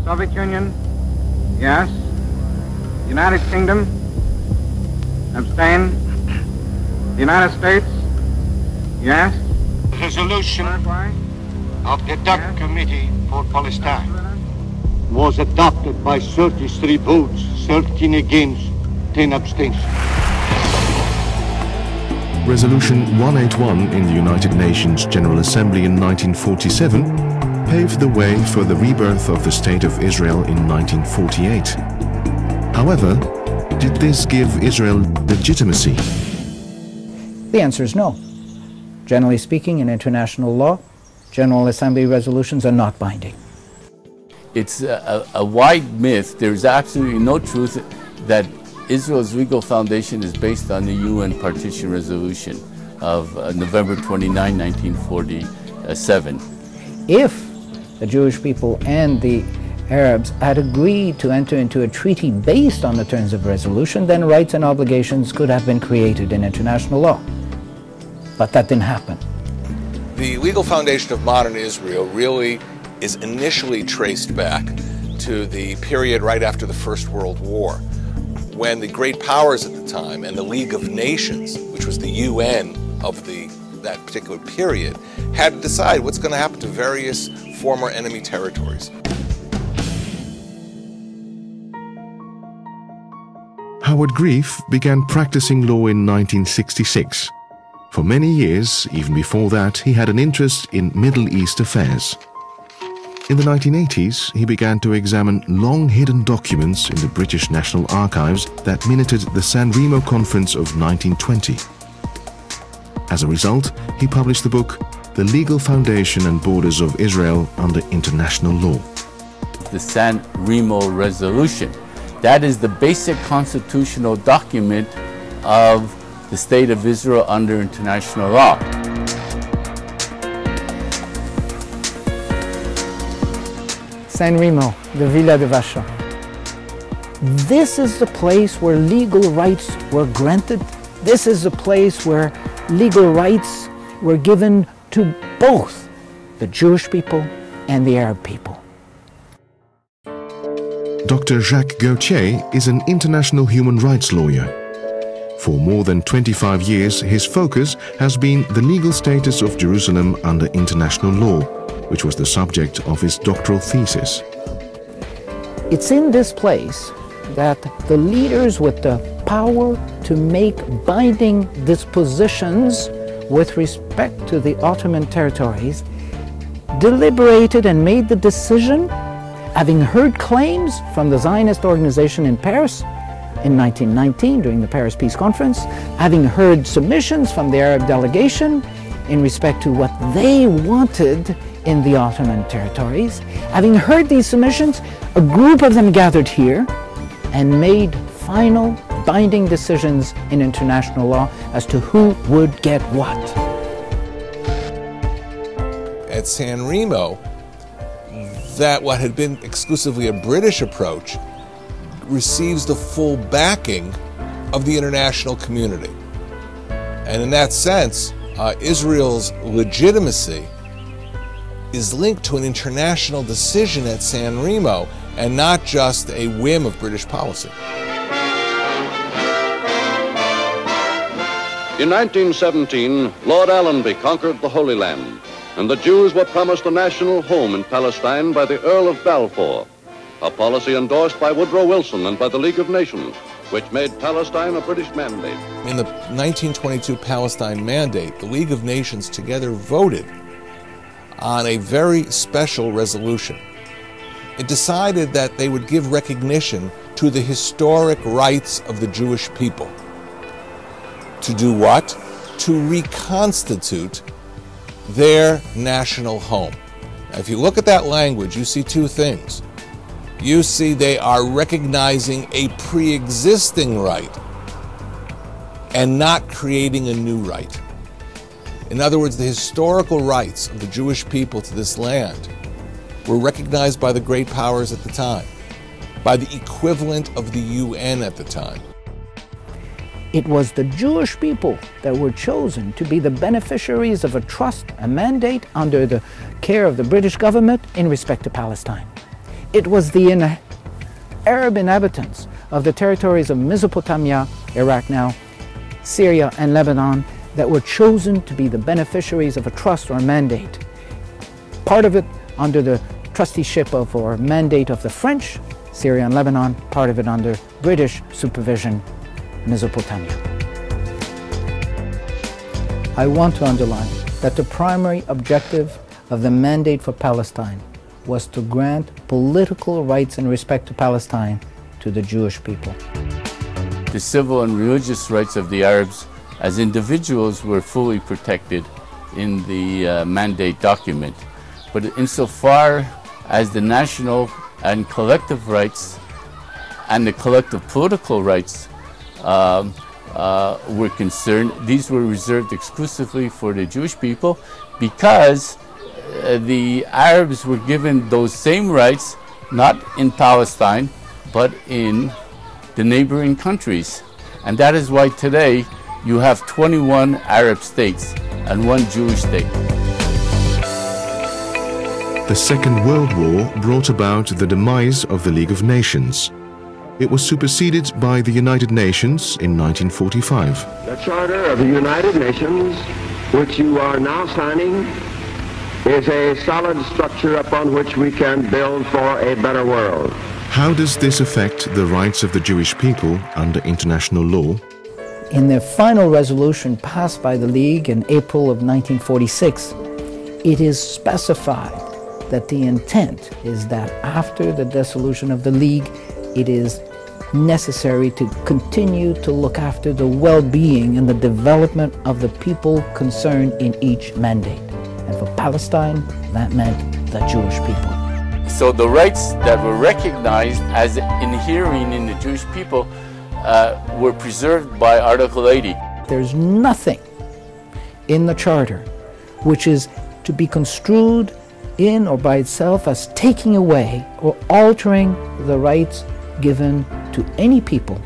Soviet Union, yes. United Kingdom, abstain. The United States, yes. Resolution of the DUC Committee for Palestine was adopted by 33 votes, 13 against, 10 abstentions. Resolution 181 in the United Nations General Assembly in 1947 paved the way for the rebirth of the State of Israel in 1948. However, did this give Israel legitimacy? The answer is no. Generally speaking, in international law, General Assembly resolutions are not binding. It's a wide myth. There's absolutely no truth that Israel's legal foundation is based on the UN Partition Resolution of November 29, 1947. If the Jewish people and the Arabs had agreed to enter into a treaty based on the terms of resolution, then rights and obligations could have been created in international law. But that didn't happen. The legal foundation of modern Israel really is initially traced back to the period right after the First World War, when the great powers at the time and the League of Nations, which was the UN of that particular period, had to decide what's going to happen to various former enemy territories. Howard Grief began practicing law in 1966. For many years, even before that, he had an interest in Middle East affairs. In the 1980s, he began to examine long-hidden documents in the British National Archives that minuted the San Remo Conference of 1920. As a result, he published the book The Legal Foundation and Borders of Israel Under International Law. The San Remo Resolution. That is the basic constitutional document of the State of Israel under international law. San Remo, the Villa de Vachon. This is the place where legal rights were granted. This is the place where legal rights were given to both the Jewish people and the Arab people. Dr. Jacques Gauthier is an international human rights lawyer. For more than 25 years, his focus has been the legal status of Jerusalem under international law, which was the subject of his doctoral thesis. It's in this place that the leaders with the power to make binding dispositions with respect to the Ottoman territories deliberated and made the decision, having heard claims from the Zionist organization in Paris in 1919 during the Paris Peace Conference, having heard submissions from the Arab delegation in respect to what they wanted in the Ottoman territories. Having heard these submissions, a group of them gathered here and made final binding decisions in international law as to who would get what. At San Remo, that what had been exclusively a British approach receives the full backing of the international community. And in that sense, Israel's legitimacy is linked to an international decision at San Remo and not just a whim of British policy. In 1917, Lord Allenby conquered the Holy Land, and the Jews were promised a national home in Palestine by the Earl of Balfour, a policy endorsed by Woodrow Wilson and by the League of Nations, which made Palestine a British mandate. In the 1922 Palestine Mandate, the League of Nations together voted on a very special resolution. It decided that they would give recognition to the historic rights of the Jewish people. To do what? To reconstitute their national home. Now, if you look at that language, you see two things. You see they are recognizing a pre-existing right and not creating a new right. In other words, the historical rights of the Jewish people to this land were recognized by the great powers at the time, by the equivalent of the UN at the time. It was the Jewish people that were chosen to be the beneficiaries of a trust, a mandate under the care of the British government in respect to Palestine. It was the Arab inhabitants of the territories of Mesopotamia, Iraq now, Syria and Lebanon that were chosen to be the beneficiaries of a trust or a mandate. Part of it under the trusteeship of or mandate of the French, Syria and Lebanon, part of it under British supervision, Mesopotamia. I want to underline that the primary objective of the mandate for Palestine was to grant political rights in respect to Palestine to the Jewish people. The civil and religious rights of the Arabs as individuals were fully protected in the mandate document. But insofar as the national and collective rights and the collective political rights were concerned, these were reserved exclusively for the Jewish people because the Arabs were given those same rights not in Palestine but in the neighboring countries. And that is why today you have 21 Arab states and 1 Jewish state. The Second World War brought about the demise of the League of Nations. It was superseded by the United Nations in 1945. The Charter of the United Nations, which you are now signing, is a solid structure upon which we can build for a better world. How does this affect the rights of the Jewish people under international law? In the final resolution passed by the League in April of 1946, it is specified that the intent is that after the dissolution of the League, it is necessary to continue to look after the well-being and the development of the people concerned in each mandate. And for Palestine, that meant the Jewish people. So the rights that were recognized as inhering in the Jewish people were preserved by Article 80. There's nothing in the Charter which is to be construed in or by itself as taking away or altering the rights given to any people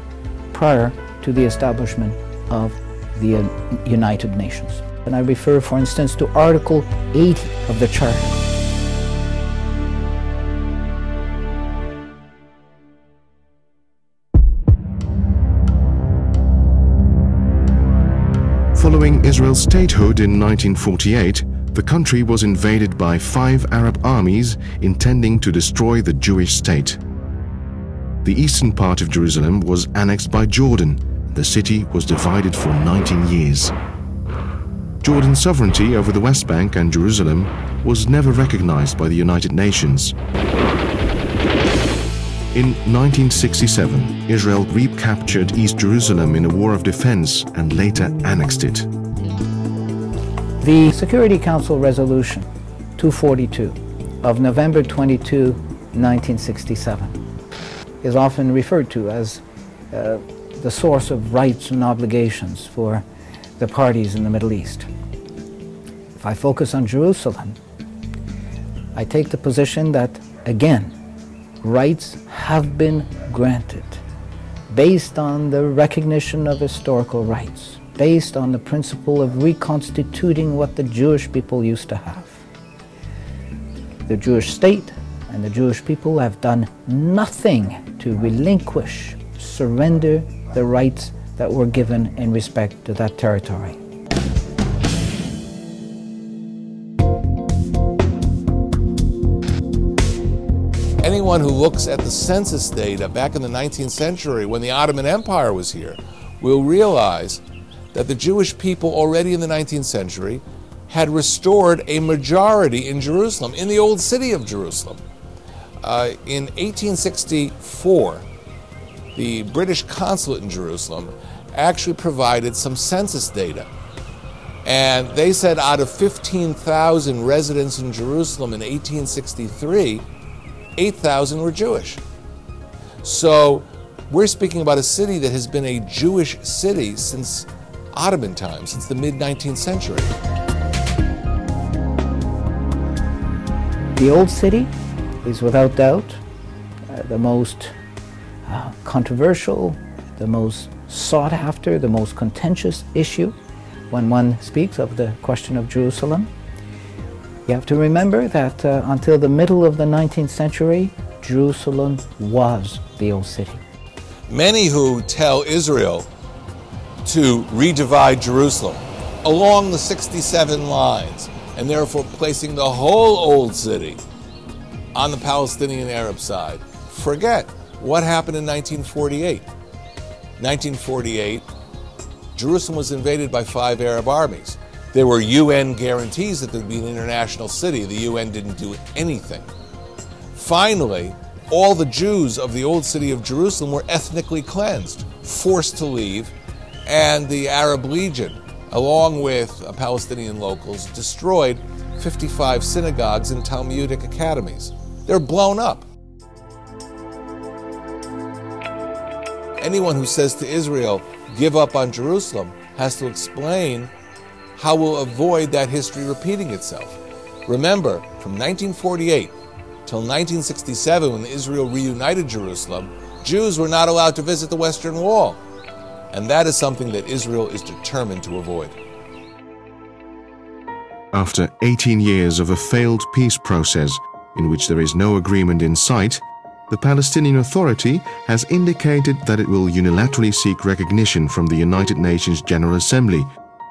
prior to the establishment of the United Nations. And I refer, for instance, to Article 80 of the Charter. Following Israel's statehood in 1948, the country was invaded by 5 Arab armies intending to destroy the Jewish state. The eastern part of Jerusalem was annexed by Jordan. The city was divided for 19 years. Jordan's sovereignty over the West Bank and Jerusalem was never recognized by the United Nations. In 1967, Israel recaptured East Jerusalem in a war of defense and later annexed it. The Security Council Resolution 242 of November 22, 1967 is often referred to as the source of rights and obligations for the parties in the Middle East. If I focus on Jerusalem, I take the position that, again, rights have been granted based on the recognition of historical rights, based on the principle of reconstituting what the Jewish people used to have. The Jewish state and the Jewish people have done nothing to relinquish, surrender the rights that were given in respect to that territory. Anyone who looks at the census data back in the 19th century when the Ottoman Empire was here will realize that the Jewish people already in the 19th century had restored a majority in Jerusalem, in the old city of Jerusalem. In 1864, the British consulate in Jerusalem actually provided some census data. And they said out of 15,000 residents in Jerusalem in 1863, 8,000 were Jewish. So we're speaking about a city that has been a Jewish city since Ottoman times, since the mid-19th century. The old city is without doubt the most controversial, the most sought after, the most contentious issue when one speaks of the question of Jerusalem. You have to remember that until the middle of the 19th century, Jerusalem was the old city. Many who tell Israel to redivide Jerusalem along the 67 lines, and therefore placing the whole old city on the Palestinian Arab side, forget what happened in 1948. 1948, Jerusalem was invaded by 5 Arab armies. There were UN guarantees that there would be an international city. The UN didn't do anything. Finally, all the Jews of the old city of Jerusalem were ethnically cleansed, forced to leave, and the Arab Legion, along with Palestinian locals, destroyed 55 synagogues and Talmudic academies. They're blown up. Anyone who says to Israel, give up on Jerusalem, has to explain how we'll avoid that history repeating itself. Remember, from 1948 till 1967, when Israel reunited Jerusalem, Jews were not allowed to visit the Western Wall. And that is something that Israel is determined to avoid. After 18 years of a failed peace process in which there is no agreement in sight, the Palestinian Authority has indicated that it will unilaterally seek recognition from the United Nations General Assembly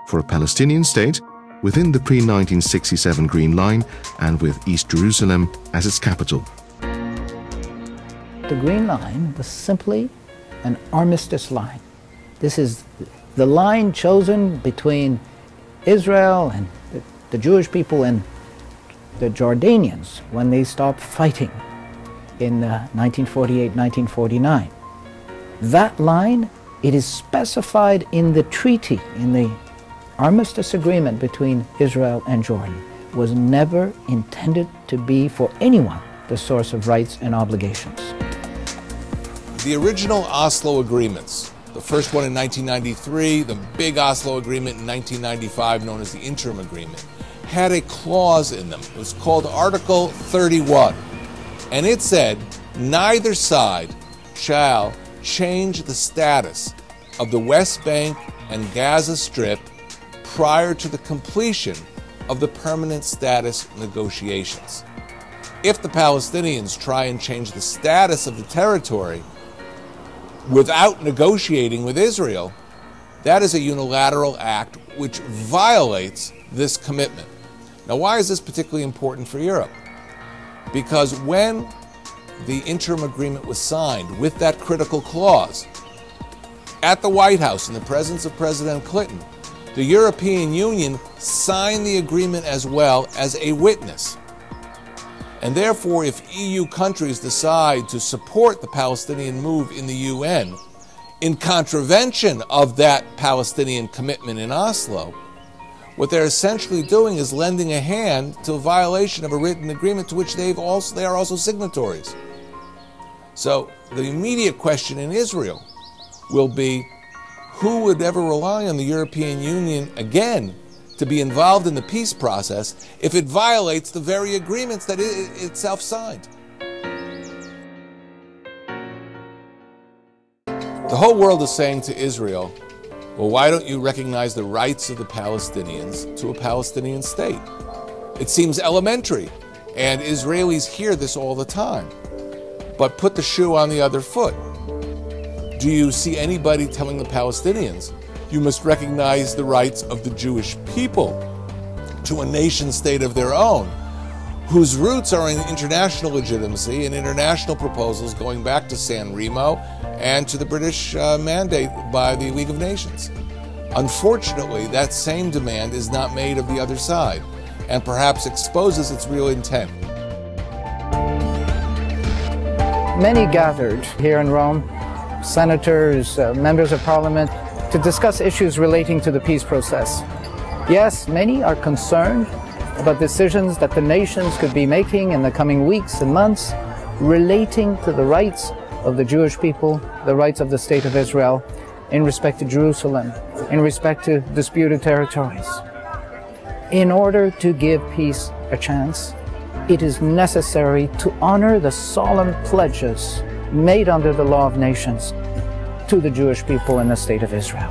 for a Palestinian state within the pre-1967 Green Line and with East Jerusalem as its capital. The Green Line was simply an armistice line. This is the line chosen between Israel and the Jewish people and the Jordanians when they stopped fighting in 1948-1949. That line, it is specified in the treaty, in the armistice agreement between Israel and Jordan, was never intended to be for anyone the source of rights and obligations. The original Oslo agreements, the first one in 1993, the big Oslo agreement in 1995, known as the interim agreement, had a clause in them. It was called Article 31. And it said, neither side shall change the status of the West Bank and Gaza Strip prior to the completion of the permanent status negotiations. If the Palestinians try and change the status of the territory without negotiating with Israel, that is a unilateral act which violates this commitment. Now, why is this particularly important for Europe? Because when the interim agreement was signed with that critical clause at the White House in the presence of President Clinton, the European Union signed the agreement as well as a witness. And therefore, if EU countries decide to support the Palestinian move in the UN in contravention of that Palestinian commitment in Oslo, what they're essentially doing is lending a hand to a violation of a written agreement to which they are also signatories. So the immediate question in Israel will be, who would ever rely on the European Union again to be involved in the peace process if it violates the very agreements that it itself signed? The whole world is saying to Israel, well, why don't you recognize the rights of the Palestinians to a Palestinian state? It seems elementary, and Israelis hear this all the time. But put the shoe on the other foot. Do you see anybody telling the Palestinians, you must recognize the rights of the Jewish people to a nation state of their own, whose roots are in international legitimacy and international proposals going back to San Remo and to the British mandate by the League of Nations? Unfortunately, that same demand is not made of the other side, and perhaps exposes its real intent. Many gathered here in Rome, senators, members of parliament, to discuss issues relating to the peace process. Yes, many are concerned about decisions that the nations could be making in the coming weeks and months relating to the rights of the Jewish people, the rights of the State of Israel, in respect to Jerusalem, in respect to disputed territories. In order to give peace a chance, it is necessary to honor the solemn pledges made under the law of nations to the Jewish people and the State of Israel.